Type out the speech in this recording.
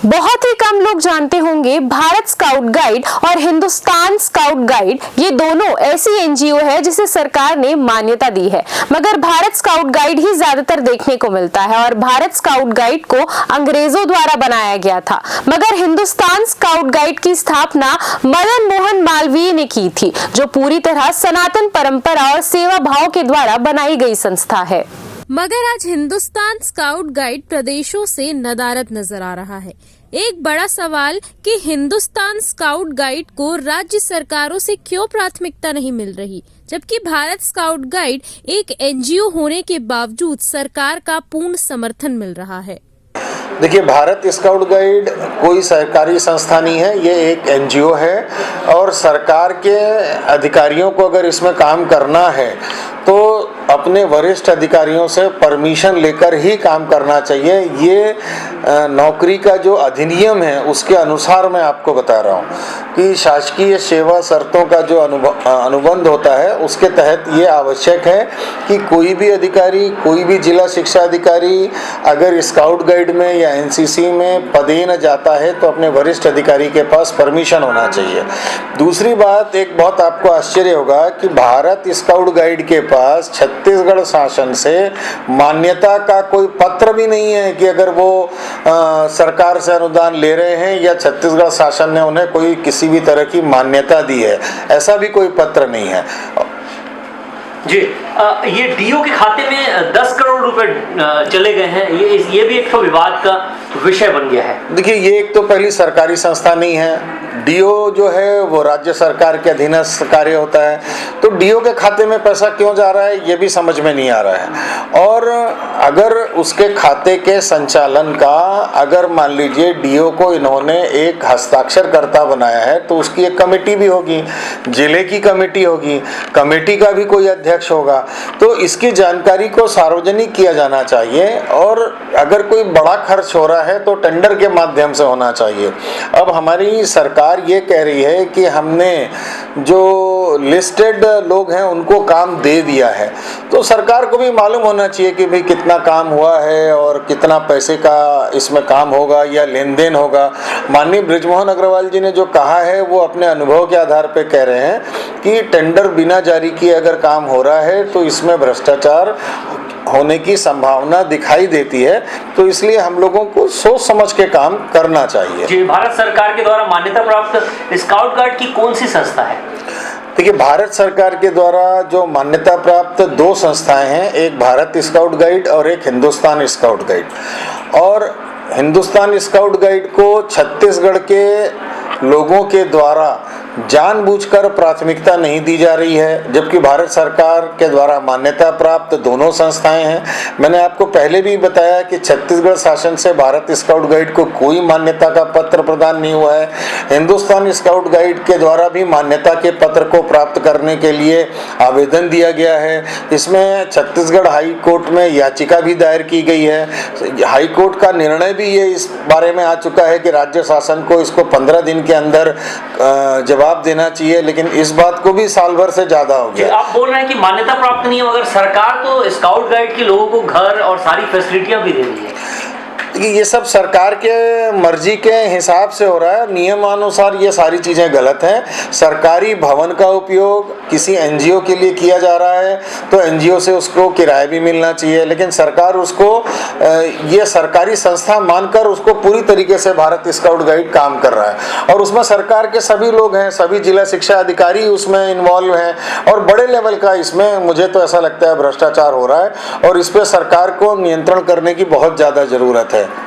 बहुत ही कम लोग जानते होंगे भारत स्काउट गाइड और हिंदुस्तान स्काउट गाइड ये दोनों ऐसी एनजीओ है जिसे सरकार ने मान्यता दी है, मगर भारत स्काउट गाइड ही ज्यादातर देखने को मिलता है और भारत स्काउट गाइड को अंग्रेजों द्वारा बनाया गया था, मगर हिंदुस्तान स्काउट गाइड की स्थापना मदन मोहन मालवीय ने की थी, जो पूरी तरह सनातन परंपरा और सेवा भाव के द्वारा बनाई गई संस्था है। मगर आज हिंदुस्तान स्काउट गाइड प्रदेशों से नदारद नजर आ रहा है। एक बड़ा सवाल कि हिंदुस्तान स्काउट गाइड को राज्य सरकारों से क्यों प्राथमिकता नहीं मिल रही, जबकि भारत स्काउट गाइड एक एनजीओ होने के बावजूद सरकार का पूर्ण समर्थन मिल रहा है। देखिए, भारत स्काउट गाइड कोई सरकारी संस्था नहीं है, ये एक एनजीओ है और सरकार के अधिकारियों को अगर इसमें काम करना है तो अपने वरिष्ठ अधिकारियों से परमिशन लेकर ही काम करना चाहिए। ये नौकरी का जो अधिनियम है उसके अनुसार मैं आपको बता रहा हूँ कि शासकीय सेवा शर्तों का जो अनुबंध होता है उसके तहत ये आवश्यक है कि कोई भी अधिकारी, कोई भी जिला शिक्षा अधिकारी अगर स्काउट गाइड में या एनसीसी में पदेन जाता है तो अपने वरिष्ठ अधिकारी के पास परमिशन होना चाहिए। दूसरी बात, एक बहुत आपको आश्चर्य होगा कि भारत स्काउट गाइड के पास छत्तीसगढ़ शासन से मान्यता का कोई पत्र भी नहीं है कि अगर वो सरकार से अनुदान ले रहे हैं या छत्तीसगढ़ शासन ने उन्हें कोई किसी भी तरह की मान्यता दी है, ऐसा भी कोई पत्र नहीं है जी। ये डीओ के खाते में 10 करोड़ रुपए चले गए हैं, ये भी एक तो विवाद का विषय बन गया है। देखिए, ये एक तो पहली सरकारी संस्था नहीं है, डीओ जो है वो राज्य सरकार के अधीनस्थ कार्य होता है, तो डीओ के खाते में पैसा क्यों जा रहा है ये भी समझ में नहीं आ रहा है। और अगर उसके खाते के संचालन का अगर मान लीजिए डीओ को इन्होंने एक हस्ताक्षरकर्ता बनाया है तो उसकी एक कमेटी भी होगी, जिले की कमेटी होगी, कमेटी का भी कोई अध्यक्ष होगा, तो इसकी जानकारी को सार्वजनिक किया जाना चाहिए। और अगर कोई बड़ा खर्च हो रहा है तो टेंडर के माध्यम से होना चाहिए। अब हमारी सरकार ये कह रही है कि हमने जो लिस्टेड लोग हैं उनको काम दे दिया है, तो सरकार को भी मालूम होना चाहिए कि भाई कितना काम हुआ है और कितना पैसे का इसमें काम होगा या लेन देन होगा। माननीय बृजमोहन अग्रवाल जी ने जो कहा है वो अपने अनुभव के आधार पर कह रहे हैं कि टेंडर बिना जारी किए अगर काम हो रहा है तो इसमें भ्रष्टाचार होने की संभावना दिखाई देती है, तो इसलिए हम लोगों को सोच समझ के काम करना चाहिए। जी, भारत सरकार के द्वारा मान्यता प्राप्त स्काउट गाइड की कौन सी संस्था है? देखिए, भारत सरकार के द्वारा जो मान्यता प्राप्त दो संस्थाएं हैं, एक भारत स्काउट गाइड और एक हिंदुस्तान स्काउट गाइड। और हिंदुस्तान स्काउट गाइड को छत्तीसगढ़ के लोगों के द्वारा जानबूझकर प्राथमिकता नहीं दी जा रही है, जबकि भारत सरकार के द्वारा मान्यता प्राप्त दोनों संस्थाएं हैं। मैंने आपको पहले भी बताया कि छत्तीसगढ़ शासन से भारत स्काउट गाइड को कोई मान्यता का पत्र प्रदान नहीं हुआ है। हिंदुस्तान स्काउट गाइड के द्वारा भी मान्यता के पत्र को प्राप्त करने के लिए आवेदन दिया गया है। इसमें छत्तीसगढ़ हाई कोर्ट में याचिका भी दायर की गई है। हाई कोर्ट का निर्णय भी ये इस बारे में आ चुका है कि राज्य शासन को इसको 15 दिन के अंदर जवाब देना चाहिए, लेकिन इस बात को भी साल भर से ज्यादा हो गया। आप बोल रहे हैं कि मान्यता प्राप्त नहीं है, मगर सरकार तो स्काउट गाइड के लोगों को घर और सारी फैसिलिटियां भी दे रही है। ये सब सरकार के मर्जी के हिसाब से हो रहा है, नियमानुसार ये सारी चीज़ें गलत हैं। सरकारी भवन का उपयोग किसी एनजीओ के लिए किया जा रहा है तो एनजीओ से उसको किराया भी मिलना चाहिए, लेकिन सरकार उसको ये सरकारी संस्था मानकर उसको पूरी तरीके से भारत स्काउट गाइड काम कर रहा है। और उसमें सरकार के सभी लोग हैं, सभी जिला शिक्षा अधिकारी उसमें इन्वॉल्व हैं और बड़े लेवल का इसमें मुझे तो ऐसा लगता है भ्रष्टाचार हो रहा है और इस पर सरकार को नियंत्रण करने की बहुत ज़्यादा ज़रूरत है।